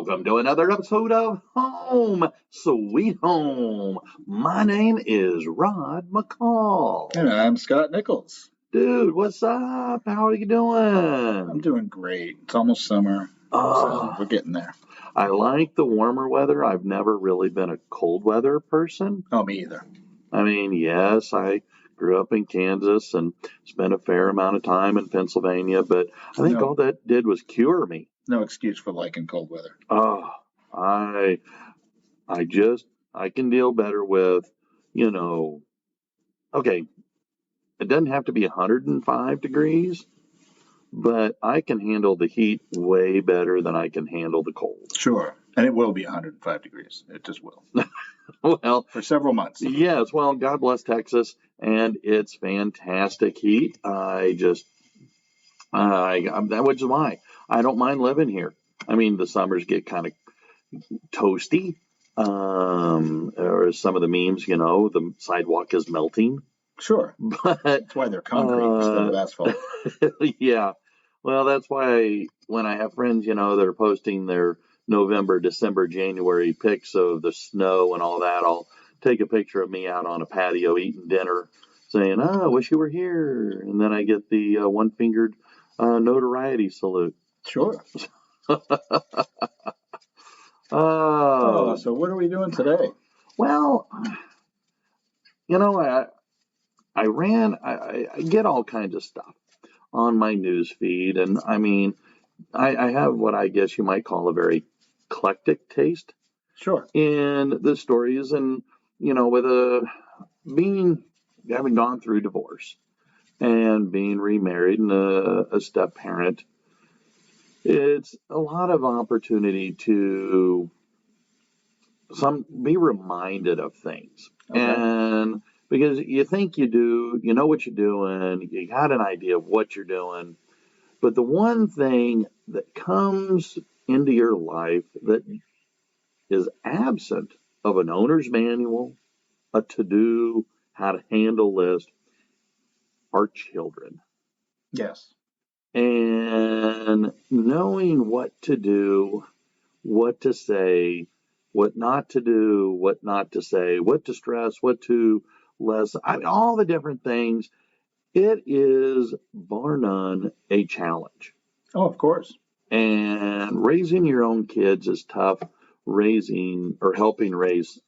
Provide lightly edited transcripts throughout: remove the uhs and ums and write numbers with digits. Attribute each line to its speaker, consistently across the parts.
Speaker 1: Welcome to another episode of Home Sweet Home. My name is Rod McCall.
Speaker 2: And I'm Scott Nichols.
Speaker 1: Dude, what's up? How are you doing?
Speaker 2: I'm doing great. It's almost summer, so we're getting there.
Speaker 1: I like the warmer weather. I've never really been a cold weather person.
Speaker 2: Oh, me either.
Speaker 1: I mean, yes, I grew up in Kansas and spent a fair amount of time in Pennsylvania, but I think all that did was cure me.
Speaker 2: No excuse for liking cold weather.
Speaker 1: Oh, I can deal better with, okay, it doesn't have to be 105 degrees, but I can handle the heat way better than I can handle the cold.
Speaker 2: Sure. And it will be 105 degrees. It just will.
Speaker 1: Well,
Speaker 2: for several months.
Speaker 1: Yes. Well, God bless Texas and it's fantastic heat. Which is why I don't mind living here. I mean, the summers get kind of toasty. Or some of the memes, the sidewalk is melting.
Speaker 2: Sure.
Speaker 1: But
Speaker 2: that's why they're concrete instead of asphalt.
Speaker 1: Yeah. Well, that's why when I have friends, that are posting their November, December, January pics of the snow and all that, I'll take a picture of me out on a patio eating dinner saying, "Oh, I wish you were here." And then I get the one-fingered notoriety salute.
Speaker 2: Sure. So what are we doing today?
Speaker 1: Well, I get all kinds of stuff on my news feed. And I mean, I have what I guess you might call a very eclectic taste.
Speaker 2: Sure.
Speaker 1: In the stories and, with having gone through divorce and being remarried and a step parent, it's a lot of opportunity to be reminded of things. Okay. And because you think you do, you know what you're doing, you got an idea of what you're doing, but the one thing that comes into your life that is absent of an owner's manual, a to-do, how to handle list, are children.
Speaker 2: Yes.
Speaker 1: And knowing what to do, what to say, what not to do, what not to say, what to stress, what to less, all the different things. It is, bar none, a challenge.
Speaker 2: Oh, of course.
Speaker 1: And raising your own kids is tough. Raising or helping raise,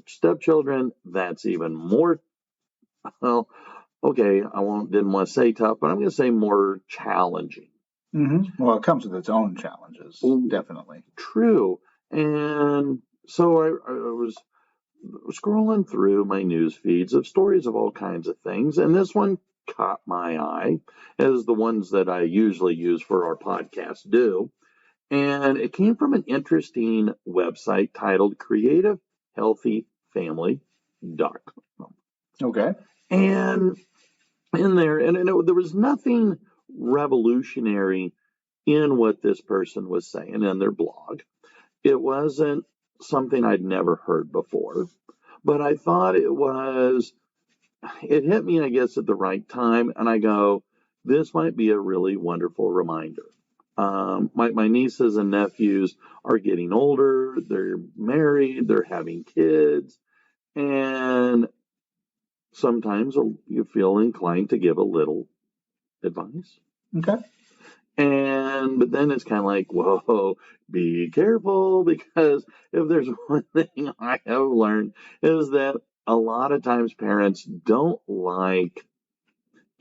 Speaker 1: stepchildren, that's even more, well, okay, didn't want to say tough, but I'm going to say more challenging.
Speaker 2: Mm-hmm. Well, it comes with its own challenges, definitely.
Speaker 1: True. And so I was scrolling through my news feeds of stories of all kinds of things, and this one caught my eye, as the ones that I usually use for our podcast do. And it came from an interesting website titled CreativeHealthyFamily.com.
Speaker 2: Okay.
Speaker 1: And in there, there was nothing revolutionary in what this person was saying in their blog. It wasn't something I'd never heard before, but I thought it hit me, I guess, at the right time. And I go, this might be a really wonderful reminder. My nieces and nephews are getting older. They're married. They're having kids. And sometimes you feel inclined to give a little advice.
Speaker 2: Okay.
Speaker 1: But then it's kind of like, whoa, be careful, because if there's one thing I have learned is that a lot of times parents don't like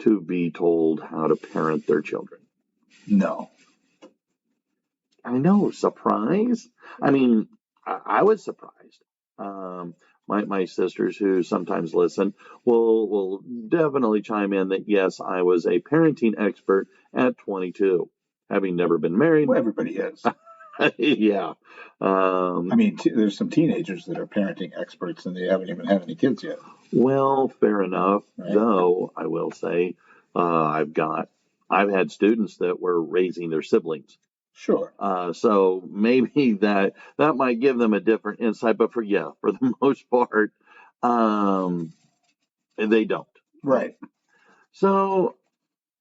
Speaker 1: to be told how to parent their children.
Speaker 2: No.
Speaker 1: I know, surprise. I mean, I was surprised. My sisters, who sometimes listen, will definitely chime in that, yes, I was a parenting expert at 22, having never been married.
Speaker 2: Well, everybody is.
Speaker 1: Yeah.
Speaker 2: I mean, there's some teenagers that are parenting experts and they haven't even had any kids yet.
Speaker 1: Well, fair enough. Right. Though I will say, I've had students that were raising their siblings.
Speaker 2: Sure.
Speaker 1: So maybe that might give them a different insight, but for the most part, they don't.
Speaker 2: Right.
Speaker 1: So,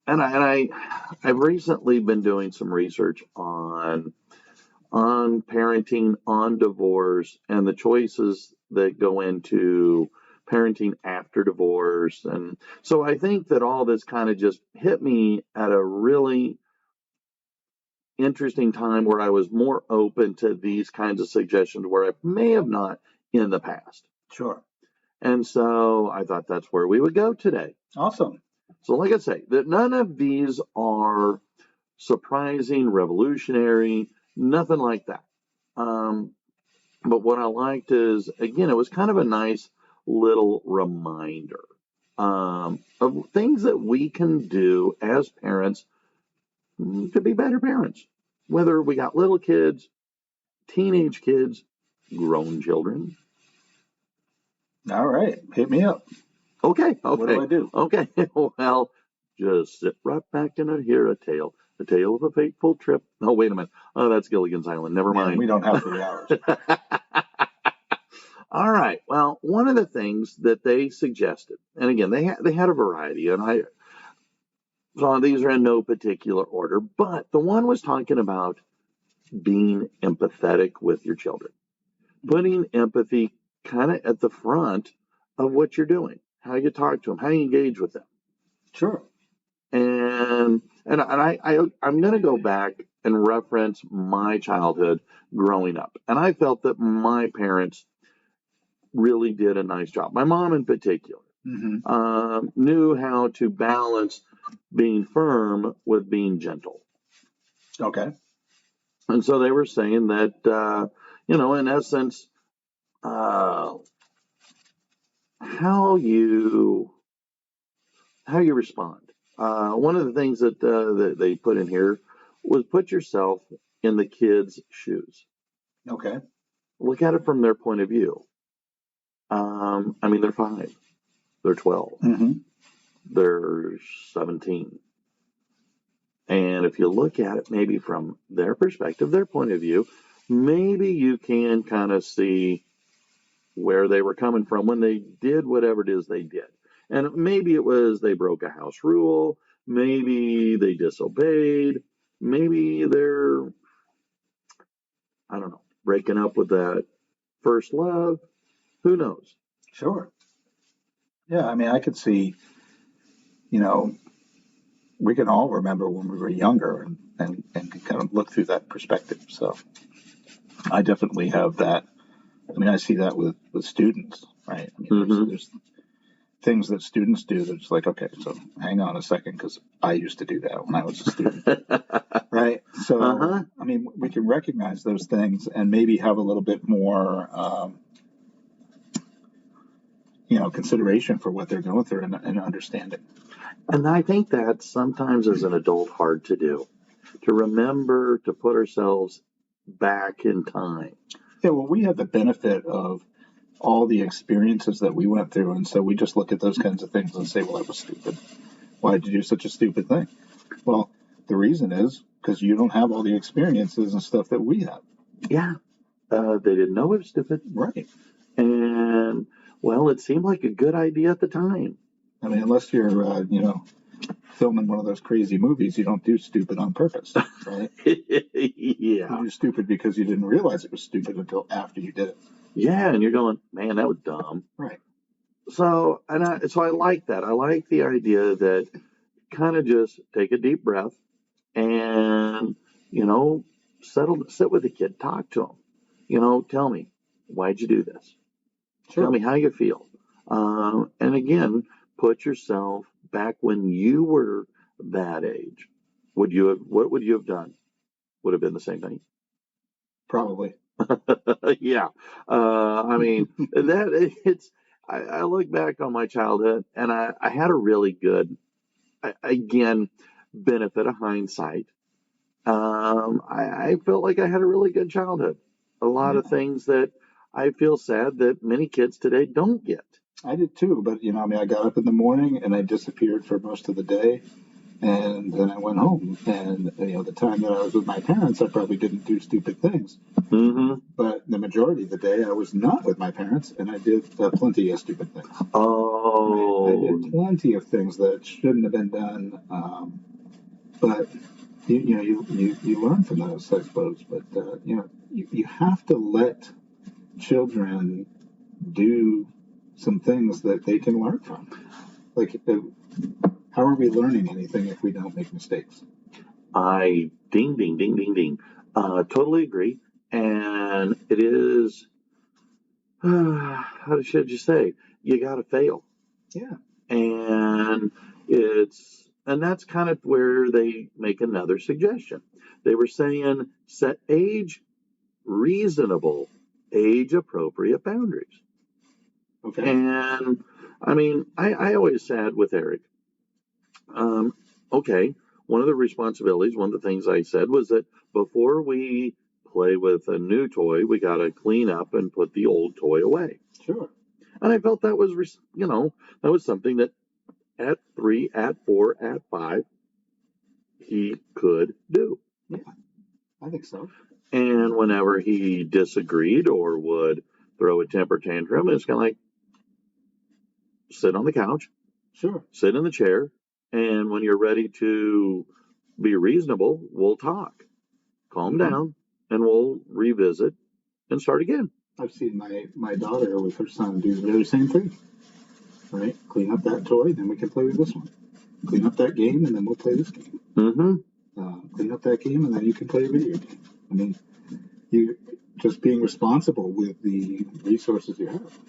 Speaker 1: and I've recently been doing some research on on parenting, on divorce, and the choices that go into parenting after divorce. And so I think that all this kind of just hit me at a really interesting time where I was more open to these kinds of suggestions where I may have not in the past.
Speaker 2: Sure.
Speaker 1: And so I thought that's where we would go today.
Speaker 2: Awesome.
Speaker 1: So, like I say, that none of these are surprising, revolutionary, nothing like that. But what I liked is, again, it was kind of a nice little reminder of things that we can do as parents to be better parents, whether we got little kids, teenage kids, grown children.
Speaker 2: All right. Hit me up.
Speaker 1: Okay.
Speaker 2: What do I do?
Speaker 1: Okay. Well, just sit right back and hear a tale of a fateful trip. Oh, wait a minute. Oh, that's Gilligan's Island. Never mind.
Speaker 2: We don't have 3 hours.
Speaker 1: All right. Well, one of the things that they suggested, and again, they had a variety, and so these are in no particular order, but the one was talking about being empathetic with your children, putting empathy kind of at the front of what you're doing, how you talk to them, how you engage with them.
Speaker 2: Sure.
Speaker 1: And I'm going to go back and reference my childhood growing up, and I felt that my parents really did a nice job. My mom, in particular, knew how to balance being firm with being gentle.
Speaker 2: Okay.
Speaker 1: And so they were saying that, in essence, how you respond. One of the things that they put in here was put yourself in the kids' shoes.
Speaker 2: Okay.
Speaker 1: Look at it from their point of view. They're 5, they're 12, they're 17. And if you look at it maybe from their perspective, their point of view, maybe you can kind of see where they were coming from when they did whatever it is they did. And maybe it was they broke a house rule, maybe they disobeyed, maybe they're, I don't know, breaking up with that first love. Who knows?
Speaker 2: Sure. Yeah, I could see, we can all remember when we were younger and kind of look through that perspective. So I definitely have that. I see that with students, right? There's things that students do that's like, okay, so hang on a second, because I used to do that when I was a student, right? So, we can recognize those things and maybe have a little bit more, consideration for what they're going through and understanding.
Speaker 1: And I think that sometimes as an adult hard to do, to remember to put ourselves back in time.
Speaker 2: Yeah, well, we have the benefit of all the experiences that we went through, and so we just look at those kinds of things and say, well, that was stupid. Why did you do such a stupid thing? Well, the reason is because you don't have all the experiences and stuff that we have.
Speaker 1: Yeah, they didn't know it was stupid.
Speaker 2: Right.
Speaker 1: And, well, it seemed like a good idea at the time.
Speaker 2: Unless you're, filming one of those crazy movies, you don't do stupid on purpose, right?
Speaker 1: Yeah.
Speaker 2: You do stupid because you didn't realize it was stupid until after you did it.
Speaker 1: Yeah, and you're going, man, that was dumb.
Speaker 2: Right.
Speaker 1: So I like that. I like the idea that kind of just take a deep breath and, sit with the kid, talk to him. Tell me, why'd you do this?
Speaker 2: Sure.
Speaker 1: Tell me how you feel. And again, put yourself back when you were that age. What would you have done? Would have been the same thing?
Speaker 2: Probably.
Speaker 1: Yeah. I look back on my childhood and I had a really good, again, benefit of hindsight. I felt like I had a really good childhood. A lot of things that I feel sad that many kids today don't get.
Speaker 2: I did too, but I got up in the morning and I disappeared for most of the day, and then I went home. And the time that I was with my parents, I probably didn't do stupid things. But the majority of the day, I was not with my parents, and I did plenty of stupid things.
Speaker 1: Oh,
Speaker 2: I did plenty of things that shouldn't have been done, but you learn from those, I suppose. But you have to let children do some things that they can learn from. Like, how are we learning anything if we don't make mistakes?
Speaker 1: I ding, ding, ding, ding, ding. Totally agree. And it is, how should you say? You got to fail.
Speaker 2: Yeah.
Speaker 1: And that's kind of where they make another suggestion. They were saying set reasonable, age appropriate boundaries.
Speaker 2: Okay.
Speaker 1: And I mean, I always said with Eric, okay, one of the responsibilities, one of the things I said was that before we play with a new toy, we got to clean up and put the old toy away.
Speaker 2: Sure.
Speaker 1: And I felt that was, that was something that at 3, at 4, at 5, he could do.
Speaker 2: Yeah, I think so.
Speaker 1: And whenever he disagreed or would throw a temper tantrum, it's kind of like, sit on the couch,
Speaker 2: sure,
Speaker 1: sit in the chair, and when you're ready to be reasonable, we'll talk. Calm down, and we'll revisit and start again.
Speaker 2: I've seen my daughter with her son do the very same thing. Right? Clean up that toy, then we can play with this one. Clean up that game, and then we'll play this game. Clean up that game, and then you can play a video game. I mean, you just being responsible with the resources you have.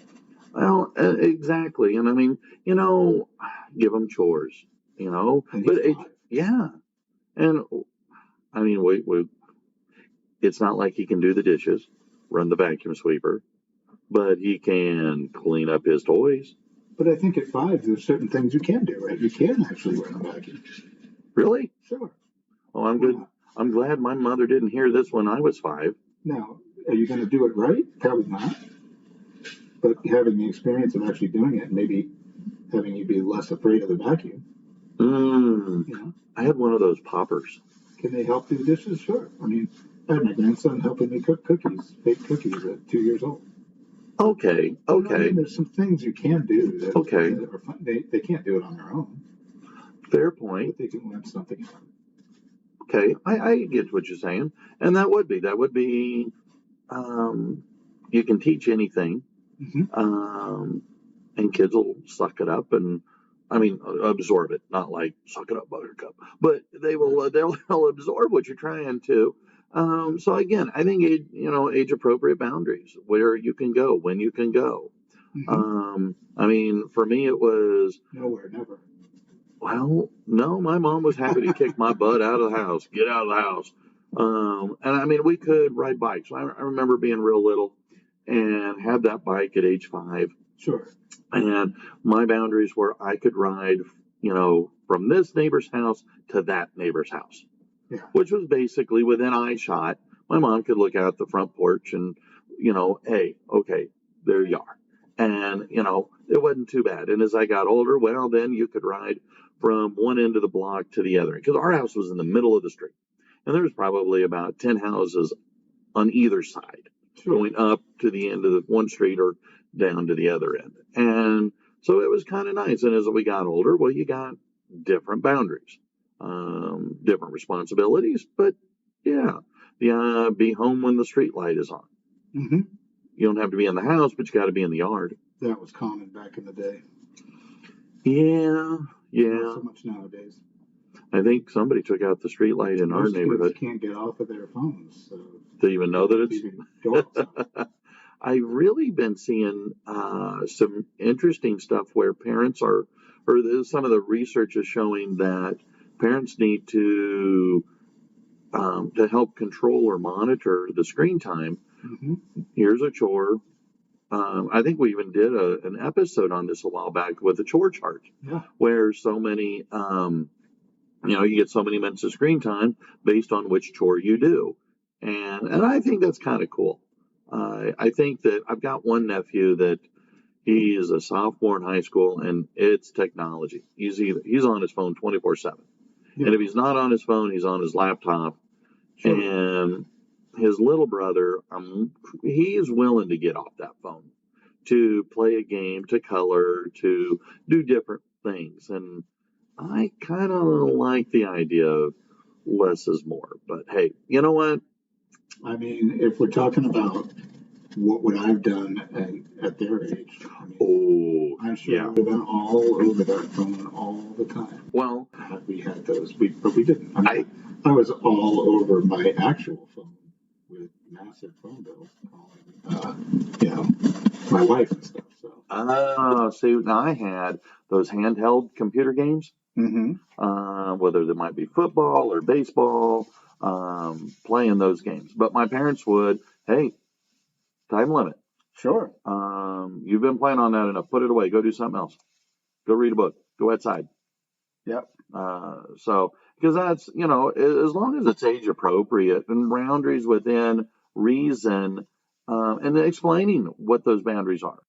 Speaker 1: Well, exactly. And I mean, give them chores, but yeah. And I mean, it's not like he can do the dishes, run the vacuum sweeper, but he can clean up his toys.
Speaker 2: But I think at 5, there's certain things you can do, right? You can actually run a vacuum.
Speaker 1: Really?
Speaker 2: Sure.
Speaker 1: Well, I'm good. I'm glad my mother didn't hear this when I was 5.
Speaker 2: Now, are you going to do it right? Probably not. But having the experience of actually doing it, maybe having you be less afraid of the vacuum.
Speaker 1: I had one of those poppers.
Speaker 2: Can they help do dishes? Sure. I mean, I had my grandson helping me cook baked cookies at 2 years old.
Speaker 1: Okay.
Speaker 2: I mean, there's some things you can do that are fun. They can't do it on their own.
Speaker 1: Fair point.
Speaker 2: But they can learn something.
Speaker 1: Okay, I get what you're saying, and that would be, you can teach anything, and kids will suck it up and, I mean, absorb it, not like suck it up, buttercup, but they'll absorb what you're trying to. So again, I think age appropriate boundaries, where you can go, when you can go. I mean, for me, it was
Speaker 2: nowhere, never.
Speaker 1: Well, no, my mom was happy to kick my butt out of the house, get out of the house. And I mean, we could ride bikes. I remember being real little and had that bike at age 5.
Speaker 2: Sure.
Speaker 1: And my boundaries were I could ride, from this neighbor's house to that neighbor's house, which was basically within eye shot. My mom could look out the front porch and, hey, okay, there you are. And, it wasn't too bad. And as I got older, well, then you could ride from one end of the block to the other, because our house was in the middle of the street. And there was probably about 10 houses on either side, going up to the end of the one street or down to the other end. And so it was kind of nice. And as we got older, well, you got different boundaries, different responsibilities. But yeah, be home when the street light is on. You don't have to be in the house, but you got to be in the yard.
Speaker 2: That was common back in the day.
Speaker 1: Yeah.
Speaker 2: Not so much nowadays.
Speaker 1: I think somebody took out the street light in our neighborhood.
Speaker 2: Kids can't get off of their phones. So
Speaker 1: to even know that it's. I've really been seeing some interesting stuff where parents are, or some of the research is showing that parents need to help control or monitor the screen time. Here's a chore. I think we even did an episode on this a while back with a chore chart, where so many, you get so many minutes of screen time based on which chore you do. And I think that's kind of cool. I think that I've got one nephew that he is a sophomore in high school, and it's technology. He's on his phone 24/7. And if he's not on his phone, he's on his laptop. And his little brother, he's willing to get off that phone to play a game, to color, to do different things. And I kind of like the idea of, less is more. But hey, you know what?
Speaker 2: I mean, if we're talking about what would I've done at their age, I mean,
Speaker 1: Oh,
Speaker 2: I'm sure
Speaker 1: yeah.
Speaker 2: we would have been all over that phone all the time.
Speaker 1: Well,
Speaker 2: Had we had those, but we didn't. I
Speaker 1: I
Speaker 2: mean, I was all over my actual phone with massive phone bills, calling, my wife and stuff. So,
Speaker 1: see now I had those handheld computer games,
Speaker 2: mm-hmm.
Speaker 1: whether they might be football or baseball, playing those games. But my parents would, hey, time limit.
Speaker 2: Sure.
Speaker 1: You've been playing on that enough. Put it away. Go do something else. Go read a book. Go outside.
Speaker 2: Yep.
Speaker 1: So, because that's, as long as it's age appropriate and boundaries within reason, and explaining what those boundaries are.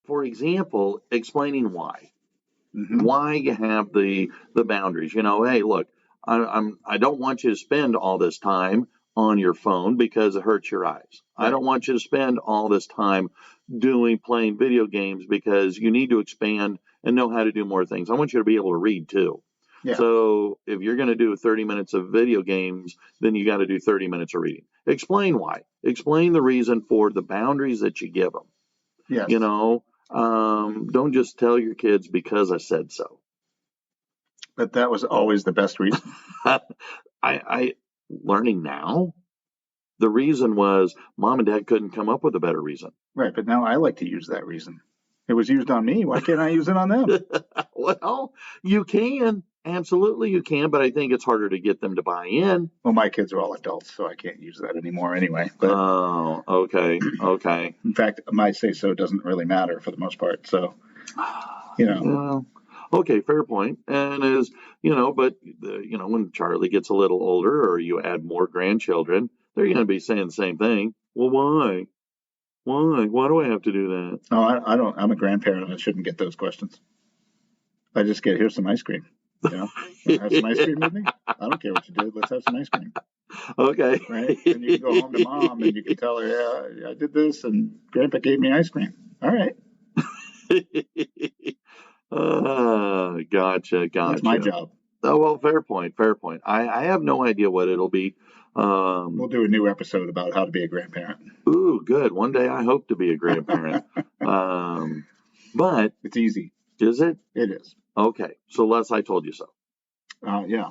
Speaker 1: For example, explaining why.
Speaker 2: Mm-hmm.
Speaker 1: Why you have the boundaries. Hey, look, I don't want you to spend all this time on your phone because it hurts your eyes.
Speaker 2: Right.
Speaker 1: I don't want you to spend all this time playing video games because you need to expand and know how to do more things. I want you to be able to read too.
Speaker 2: Yeah.
Speaker 1: So if you're going to do 30 minutes of video games, then you got to do 30 minutes of reading. Explain why. Explain the reason for the boundaries that you give them.
Speaker 2: Yes.
Speaker 1: Don't just tell your kids because I said so.
Speaker 2: But that was always the best reason.
Speaker 1: I learning now, the reason was mom and dad couldn't come up with a better reason.
Speaker 2: Right, but now I like to use that reason. It was used on me. Why can't I use it on them?
Speaker 1: Well, you can. Absolutely you can, but I think it's harder to get them to buy in.
Speaker 2: Well, my kids are all adults, so I can't use that anymore anyway. But
Speaker 1: oh, okay.
Speaker 2: In fact, my say-so doesn't really matter for the most part. So,
Speaker 1: Well, okay, fair point. And but when Charlie gets a little older or you add more grandchildren, they're going to be saying the same thing. Well, why? Why do I have to do that?
Speaker 2: No, I don't. I'm a grandparent. I shouldn't get those questions. I just get, here's some ice cream. Want to have some ice cream with me? I don't care what you did. Let's have some ice cream.
Speaker 1: Okay.
Speaker 2: Right? And you can go home to mom and you can tell her, yeah, I did this and grandpa gave me ice cream. All right.
Speaker 1: Gotcha.
Speaker 2: That's my job.
Speaker 1: Oh, well, fair point. I have no idea what it'll be.
Speaker 2: We'll do a new episode about how to be a grandparent.
Speaker 1: Ooh, good. One day I hope to be a grandparent. But
Speaker 2: it's easy.
Speaker 1: Is it?
Speaker 2: It is.
Speaker 1: Okay. So Les, I told you so.
Speaker 2: Yeah.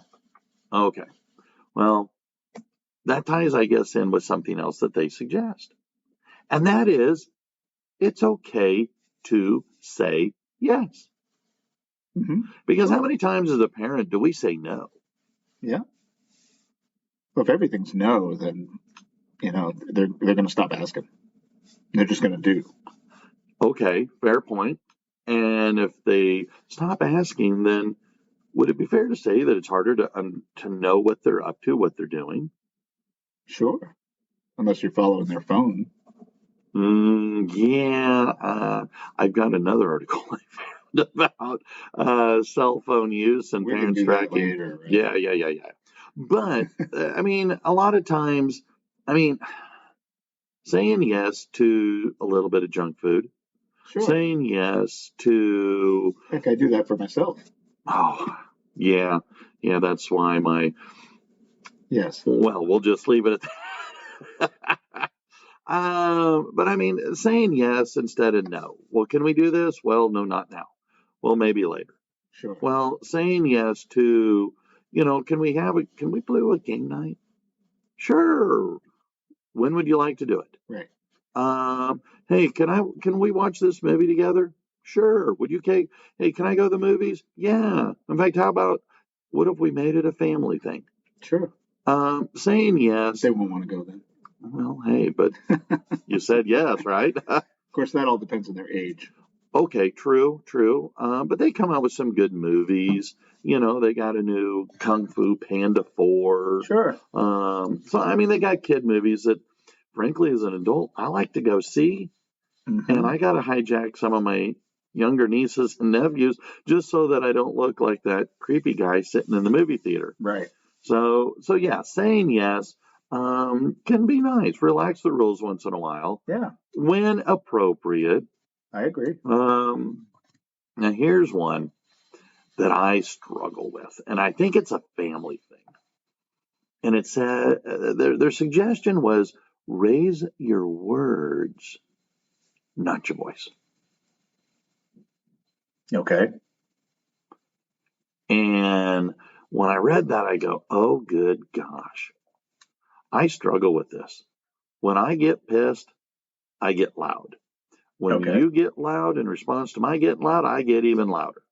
Speaker 1: Okay. Well, that ties, I guess, in with something else that they suggest. And that is, it's okay to say yes.
Speaker 2: Mm-hmm.
Speaker 1: Because how many times as a parent do we say no?
Speaker 2: Yeah. Well, if everything's no, then, they're going to stop asking. They're just going to do.
Speaker 1: Okay, fair point. And if they stop asking, then would it be fair to say that it's harder to know what they're up to, what they're doing?
Speaker 2: Sure. Unless you're following their phone.
Speaker 1: Yeah. I've got another article I found about cell phone use and parents tracking.
Speaker 2: Later, right?
Speaker 1: Yeah. But, a lot of times, saying yes to a little bit of junk food,
Speaker 2: sure.
Speaker 1: Saying yes to...
Speaker 2: Heck, I do that for myself.
Speaker 1: Oh, yeah. Yeah, that's why
Speaker 2: Yes.
Speaker 1: Well, we'll just leave it at that. But saying yes instead of no. Well, can we do this? Well, no, not now. Well, maybe later.
Speaker 2: Sure.
Speaker 1: Well, saying yes to, can we play a game night? Sure. When would you like to do it?
Speaker 2: Right.
Speaker 1: Hey, can we watch this movie together? Sure. Would you, hey, can I go to the movies? Yeah. In fact, how about, what if we made it a family thing?
Speaker 2: Sure.
Speaker 1: Saying yes.
Speaker 2: They won't want to go then.
Speaker 1: Well, hey, but you said yes, right?
Speaker 2: Of course, that all depends on their age.
Speaker 1: Okay, true. But they come out with some good movies. They got a new Kung Fu Panda 4.
Speaker 2: Sure.
Speaker 1: They got kid movies that, frankly, as an adult, I like to go see.
Speaker 2: Mm-hmm.
Speaker 1: And I got to hijack some of my younger nieces and nephews just so that I don't look like that creepy guy sitting in the movie theater.
Speaker 2: Right.
Speaker 1: So yeah, saying yes can be nice. Relax the rules once in a while.
Speaker 2: Yeah.
Speaker 1: When appropriate.
Speaker 2: I agree.
Speaker 1: Now here's one that I struggle with, and I think it's a family thing. And it said their suggestion was raise your words, not your voice.
Speaker 2: Okay.
Speaker 1: And when I read that, I go, oh, good gosh. I struggle with this. When I get pissed, I get loud. When
Speaker 2: Okay.
Speaker 1: you get loud in response to my getting loud, I get even louder.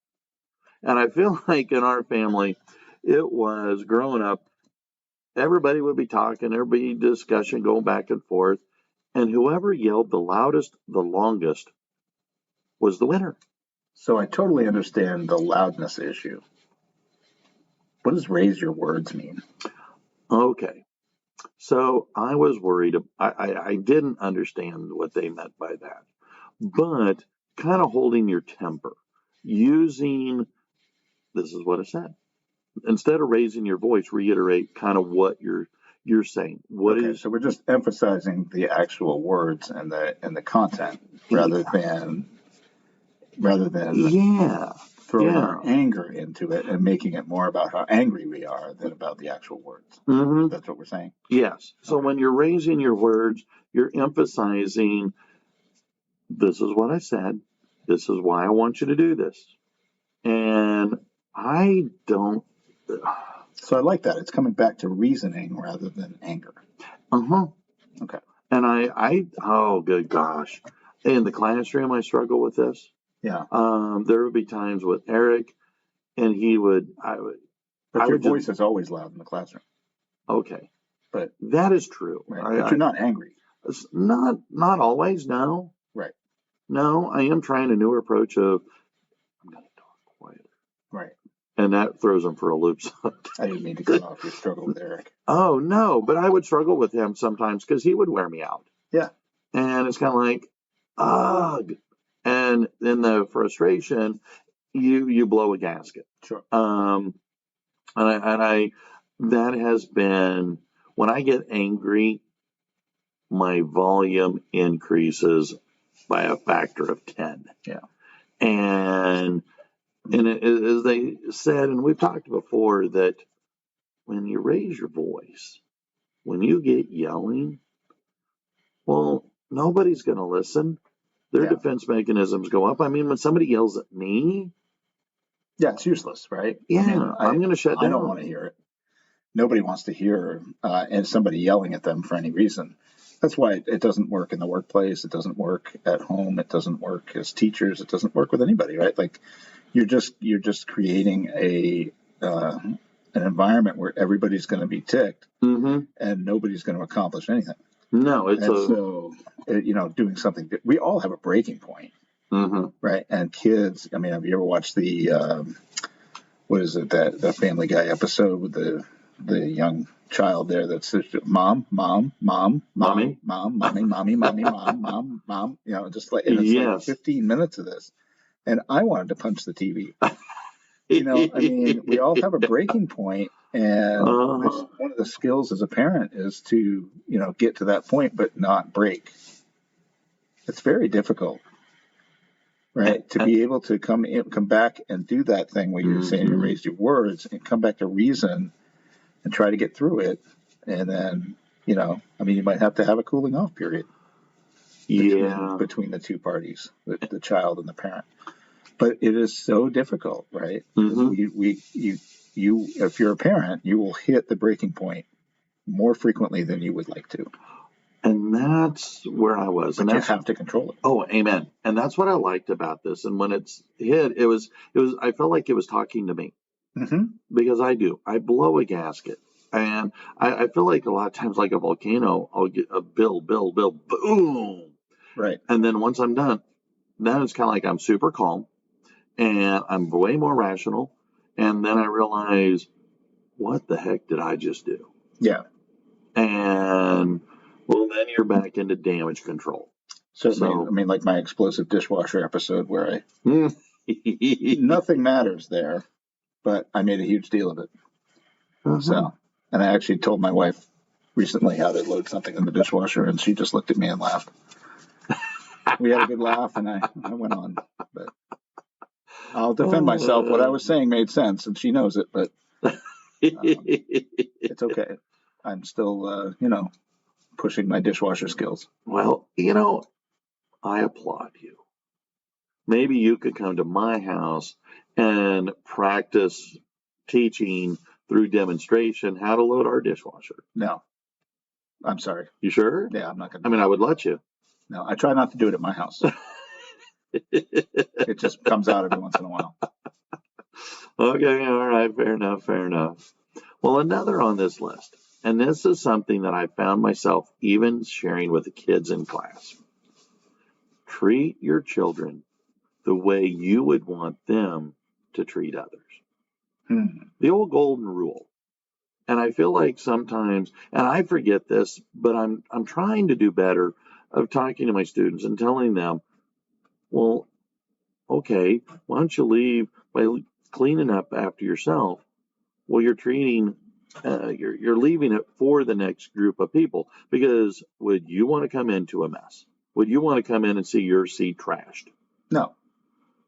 Speaker 1: And I feel like in our family, it was growing up, everybody would be talking, there'd be discussion going back and forth. And whoever yelled the loudest, the longest was the winner.
Speaker 2: So I totally understand the loudness issue. What does raise your words mean?
Speaker 1: Okay. So I was worried. I didn't understand what they meant by that. But kind of holding your temper, using, this is what I said. Instead of raising your voice, reiterate kind of what you're saying.
Speaker 2: So we're just emphasizing the actual words and the content rather than
Speaker 1: yeah.
Speaker 2: throwing our anger into it and making it more about how angry we are than about the actual words.
Speaker 1: Mm-hmm.
Speaker 2: That's what we're saying.
Speaker 1: Yes. So when you're raising your words, you're emphasizing, this is what I said. This is why I want you to do this. And I don't.
Speaker 2: So I like that. It's coming back to reasoning rather than anger.
Speaker 1: Uh-huh.
Speaker 2: Okay.
Speaker 1: And oh, good gosh. In the classroom, I struggle with this.
Speaker 2: Yeah.
Speaker 1: There would be times with Eric, and
Speaker 2: But your voice is always loud in the classroom.
Speaker 1: Okay.
Speaker 2: But
Speaker 1: that is true.
Speaker 2: Right. But you're not angry.
Speaker 1: Not always, no.
Speaker 2: Right.
Speaker 1: No, I am trying a newer approach of, I'm going to talk quieter.
Speaker 2: Right.
Speaker 1: And that throws them for a loop.
Speaker 2: I didn't mean to cut off your struggle with Eric.
Speaker 1: Oh, no, but I would struggle with him sometimes because he would wear me out.
Speaker 2: Yeah.
Speaker 1: And it's kind of like, ugh. And in the frustration, you blow a gasket.
Speaker 2: Sure.
Speaker 1: And I that has been, when I get angry, my volume increases by a factor of 10.
Speaker 2: Yeah.
Speaker 1: And as they said, and we've talked before, that when you raise your voice, when you get yelling, well, nobody's going to listen. Their defense mechanisms go up. I mean, when somebody yells at me,
Speaker 2: it's useless, right?
Speaker 1: Yeah, I mean, I'm going to shut down.
Speaker 2: I don't want to hear it. Nobody wants to hear and somebody yelling at them for any reason. That's why it doesn't work in the workplace. It doesn't work at home. It doesn't work as teachers. It doesn't work with anybody, right? Like you're just creating an environment where everybody's going to be ticked, and nobody's going to accomplish anything.
Speaker 1: No,
Speaker 2: doing something. We all have a breaking point, right? And kids. I mean, have you ever watched the what is it, that Family Guy episode with the young child there that says mom, mommy, mommy, mom, just like, and it's like 15 minutes of this. And I wanted to punch the TV. I mean, we all have a breaking point, and one of the skills as a parent is to, get to that point but not break. It's very difficult, right? To be able to come back and do that thing where you're saying you raised your words and come back to reason and try to get through it. And then, you might have to have a cooling off period between the two parties, the child and the parent. But it is so difficult, right? If you're a parent, you will hit the breaking point more frequently than you would like to.
Speaker 1: And that's where I was.
Speaker 2: But you have to control it.
Speaker 1: Oh, amen. And that's what I liked about this. And when it's hit, I felt like it was talking to me. Because I blow a gasket. And I feel like a lot of times, like a volcano, I'll get a build, boom.
Speaker 2: Right.
Speaker 1: And then once I'm done, then it's kind of like I'm super calm and I'm way more rational. And then I realize, what the heck did I just do?
Speaker 2: Yeah.
Speaker 1: And well, then you're back into damage control.
Speaker 2: So like my explosive dishwasher episode where nothing matters there, but I made a huge deal of it. So, and I actually told my wife recently how to load something in the dishwasher, and she just looked at me and laughed. We had a good laugh, and I went on. But I'll defend myself. What I was saying made sense, and she knows it, but it's okay. I'm still, pushing my dishwasher skills.
Speaker 1: Well, I applaud you. Maybe you could come to my house and practice teaching through demonstration how to load our dishwasher.
Speaker 2: No, I'm sorry.
Speaker 1: You sure?
Speaker 2: Yeah, I'm not going
Speaker 1: to. I mean, I would let you.
Speaker 2: No, I try not to do it at my house. It just comes out every once in a while.
Speaker 1: Okay, all right, fair enough. Well, another on this list, and this is something that I found myself even sharing with the kids in class. Treat your children the way you would want them to treat others. The old golden rule. And I feel like sometimes, and I forget this, but I'm trying to do better of talking to my students and telling them, well, okay, why don't you leave by cleaning up after yourself? Well, you're leaving it for the next group of people, because would you want to come into a mess? Would you want to come in and see your seat trashed?
Speaker 2: No.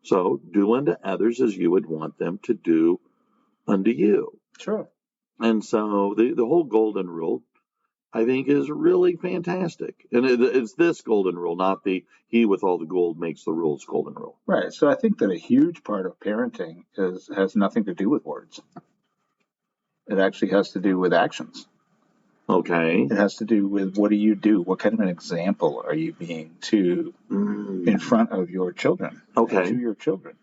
Speaker 1: So do unto others as you would want them to do unto you.
Speaker 2: Sure.
Speaker 1: And so the whole golden rule, I think, is really fantastic. And it's this golden rule, not the he with all the gold makes the rules golden rule.
Speaker 2: Right. So I think that a huge part of parenting has nothing to do with words. It actually has to do with actions.
Speaker 1: Okay.
Speaker 2: It has to do with, what do you do? What kind of an example are you being in front of your children?
Speaker 1: Okay.
Speaker 2: To your children.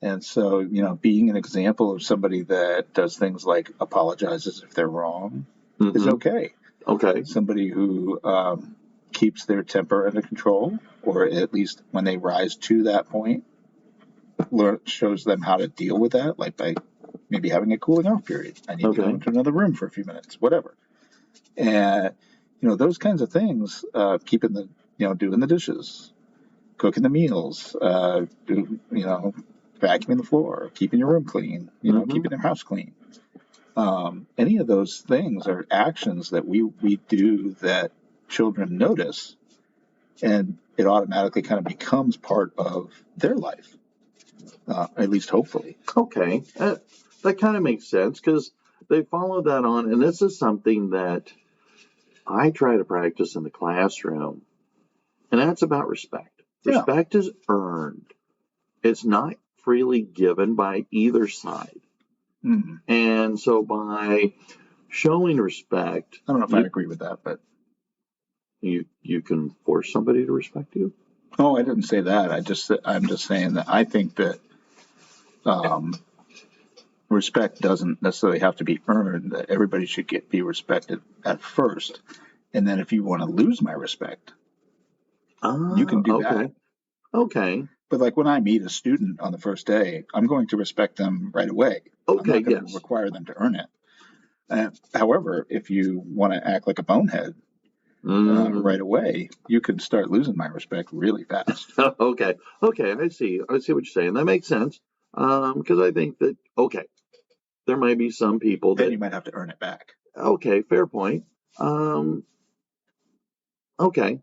Speaker 2: And so, being an example of somebody that does things like apologizes if they're wrong is okay.
Speaker 1: Okay.
Speaker 2: Somebody who keeps their temper under control, or at least when they rise to that point, shows them how to deal with that, like by maybe having a cooling off period. I need to go into another room for a few minutes, whatever. And, those kinds of things, doing the dishes, cooking the meals, vacuuming the floor, keeping your room clean, keeping your house clean. Any of those things are actions that we do that children notice, and it automatically kind of becomes part of their life, at least hopefully.
Speaker 1: Okay. That kind of makes sense, because they follow that on, and this is something that I try to practice in the classroom, and that's about respect.
Speaker 2: Yeah.
Speaker 1: Respect is earned. It's not freely given by either side. And so by showing respect,
Speaker 2: I don't know if I agree with that, but
Speaker 1: you can force somebody to respect you.
Speaker 2: Oh, I didn't say that. I'm just saying that I think that respect doesn't necessarily have to be earned. That everybody should be respected at first, and then if you want to lose my respect, you can do that.
Speaker 1: Okay.
Speaker 2: But like when I meet a student on the first day, I'm going to respect them right away.
Speaker 1: Okay.
Speaker 2: I'm not going to require them to earn it. However, if you want to act like a bonehead right away, you can start losing my respect really fast.
Speaker 1: Okay. I see what you're saying. That makes sense. Because I think that, there might be some people that
Speaker 2: then you might have to earn it back.
Speaker 1: Okay, fair point. Okay.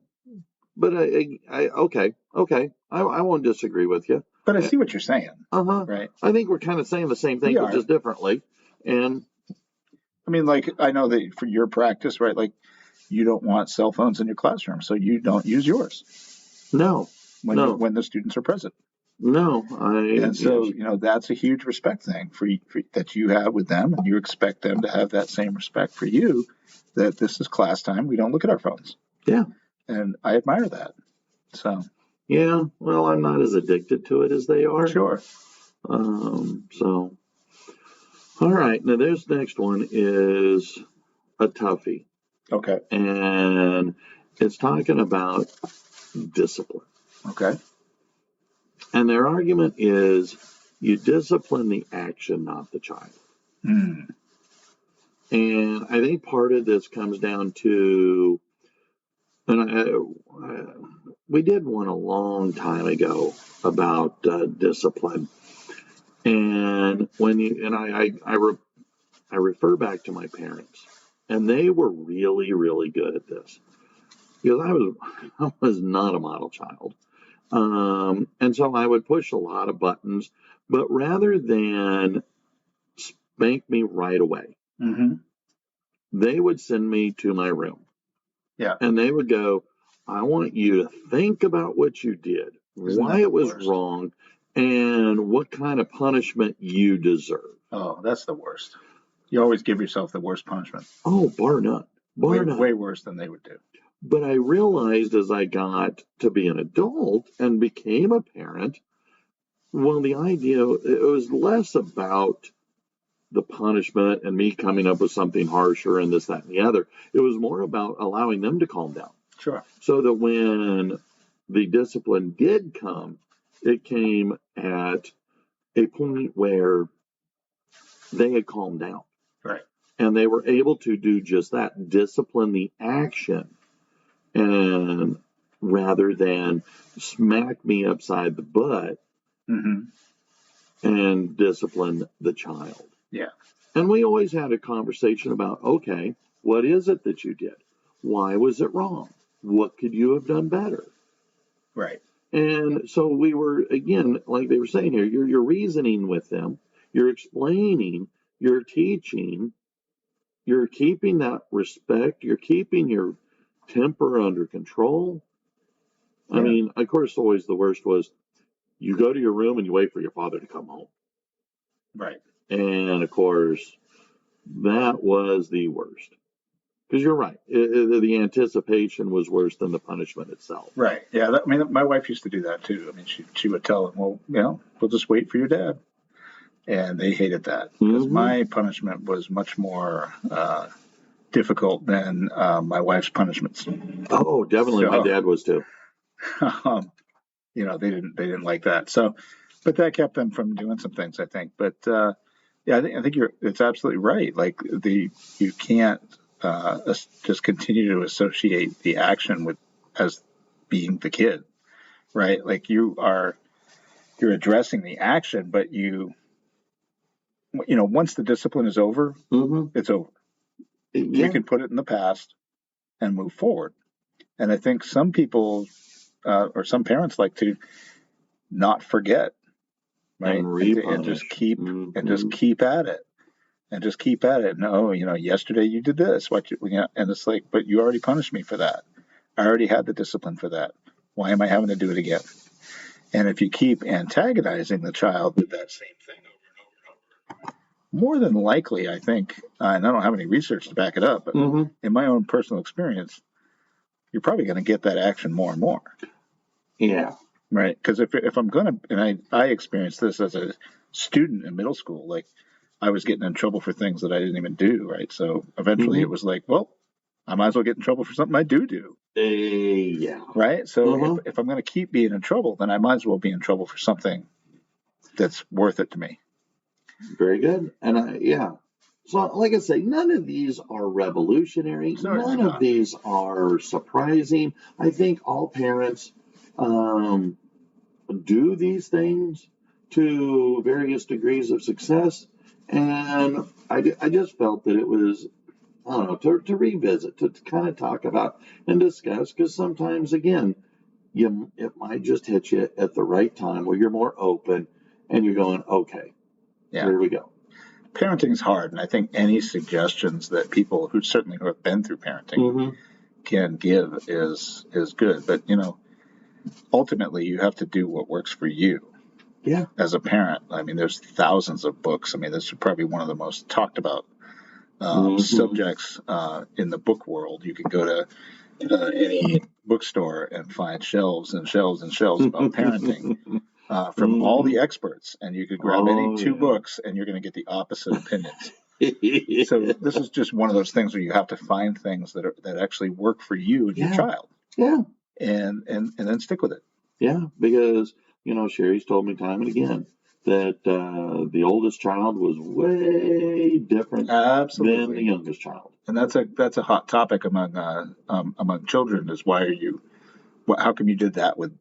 Speaker 1: But I won't disagree with you.
Speaker 2: But I see what you're saying.
Speaker 1: Right. I think we're kind of saying the same thing, but just differently. And
Speaker 2: I mean, like, I know that for your practice, right? Like, you don't want cell phones in your classroom, so you don't use yours.
Speaker 1: No.
Speaker 2: When the students are present.
Speaker 1: No.
Speaker 2: And so, that's a huge respect thing for that you have with them, and you expect them to have that same respect for you. That this is class time. We don't look at our phones.
Speaker 1: Yeah.
Speaker 2: And I admire that. So.
Speaker 1: Yeah. Well, I'm not as addicted to it as they are.
Speaker 2: Sure.
Speaker 1: So. All right. Now, this next one is a toughie.
Speaker 2: Okay.
Speaker 1: And it's talking about discipline.
Speaker 2: Okay.
Speaker 1: And their argument is you discipline the action, not the child. And I think part of this comes down to, and we did one a long time ago about discipline. And I refer back to my parents, and they were really, really good at this. because I was not a model child. And so I would push a lot of buttons, but rather than spank me right away,
Speaker 2: Mm-hmm.
Speaker 1: they would send me to my room.
Speaker 2: Yeah.
Speaker 1: And they would go, I want you to think about what you did,
Speaker 2: Isn't
Speaker 1: why
Speaker 2: that
Speaker 1: it
Speaker 2: the
Speaker 1: was
Speaker 2: worst?
Speaker 1: wrong, and what kind of punishment you deserve.
Speaker 2: Oh, that's the worst. You always give yourself the worst punishment.
Speaker 1: Oh, bar none.
Speaker 2: Way,
Speaker 1: Bar none.
Speaker 2: way worse than they would do.
Speaker 1: But I realized as I got to be an adult and became a parent, well, the idea, it was less about the punishment and me coming up with something harsher and this, that, and the other. It was more about allowing them to calm down.
Speaker 2: Sure.
Speaker 1: So that when the discipline did come, it came at a point where they had calmed down.
Speaker 2: Right.
Speaker 1: And they were able to do just that, discipline the action, and rather than smack me upside the butt
Speaker 2: Mm-hmm.
Speaker 1: and discipline the child.
Speaker 2: Yeah.
Speaker 1: And we always had a conversation about, okay, what is it that you did? Why was it wrong? What could you have done better?
Speaker 2: Right.
Speaker 1: And so we were, again, like they were saying here, you're reasoning with them, you're explaining, you're teaching, you're keeping that respect, you're keeping your temper under control. I mean, of course, always the worst was you go to your room and you wait for your father to come home.
Speaker 2: Right.
Speaker 1: And of course, that was the worst. Because you're right, the anticipation was worse than the punishment itself.
Speaker 2: Right. Yeah. I mean, my wife used to do that too. I mean, she would tell them, well, we'll just wait for your dad. And they hated that because my punishment was much more difficult than my wife's punishments.
Speaker 1: Oh, definitely, my dad was too.
Speaker 2: They didn't like that. So, but that kept them from doing some things, I think. But yeah, I think it's absolutely right. Like you can't just continue to associate the action with as being the kid, right? Like you're addressing the action, but once the discipline is over, it's over.
Speaker 1: Yeah.
Speaker 2: You can put it in the past and move forward. And I think some people or some parents like to not forget, right? And just keep and just keep at it. And just keep at it. No, yesterday you did this. And it's like, but you already punished me for that. I already had the discipline for that. Why am I having to do it again? And if you keep antagonizing the child with that same thing over and over and over, more than likely, I think, and I don't have any research to back it up, but in my own personal experience, you're probably going to get that action more and more.
Speaker 1: Yeah.
Speaker 2: Right. Because if I'm going to, and I experienced this as a student in middle school, like I was getting in trouble for things that I didn't even do. Right. So eventually it was like, well, I might as well get in trouble for something I do.
Speaker 1: Yeah.
Speaker 2: Right. So if I'm going to keep being in trouble, then I might as well be in trouble for something that's worth it to me.
Speaker 1: Very good. And so like I say, none of these are revolutionary. None of these are surprising. I think all parents do these things to various degrees of success. And I just felt that it was, I don't know, to revisit, to kind of talk about and discuss, because sometimes, again, it might just hit you at the right time where you're more open and you're going, okay, here we go.
Speaker 2: Parenting is hard, and I think any suggestions that people who have been through parenting can give is good. But ultimately, you have to do what works for you.
Speaker 1: Yeah.
Speaker 2: As a parent, I mean, there's thousands of books. I mean, this is probably one of the most talked about subjects in the book world. You can go to any bookstore and find shelves and shelves and shelves about parenting. From all the experts, and you could grab any two books and you're going to get the opposite opinions. So this is just one of those things where you have to find things that actually work for you and your child.
Speaker 1: Yeah.
Speaker 2: And then stick with it.
Speaker 1: Yeah, because Sherry's told me time and again that the oldest child was way different than the youngest child.
Speaker 2: And that's a hot topic among children, is how come you did that with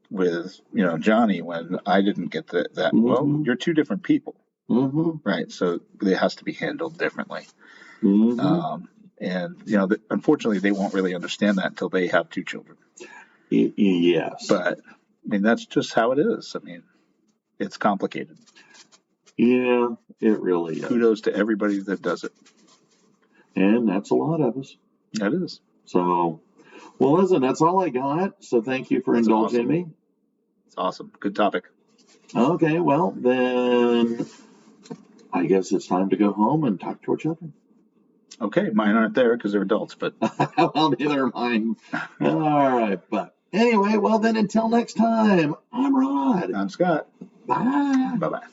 Speaker 2: Johnny when I didn't get that? Well, you're two different people, right? So it has to be handled differently. And, unfortunately, they won't really understand that until they have 2 children.
Speaker 1: Yes.
Speaker 2: But, that's just how it is. It's complicated.
Speaker 1: Yeah, it really is.
Speaker 2: Kudos to everybody that does it.
Speaker 1: And that's a lot of us.
Speaker 2: That is.
Speaker 1: So, well, listen, that's all I got. So thank you for indulging me.
Speaker 2: It's awesome. Good topic.
Speaker 1: Okay, well, then I guess it's time to go home and talk to our children.
Speaker 2: Okay, mine aren't there because they're adults, but.
Speaker 1: Well, neither are mine. All right, but anyway, well, then until next time, I'm Rod.
Speaker 2: I'm Scott.
Speaker 1: Bye.
Speaker 2: Bye-bye.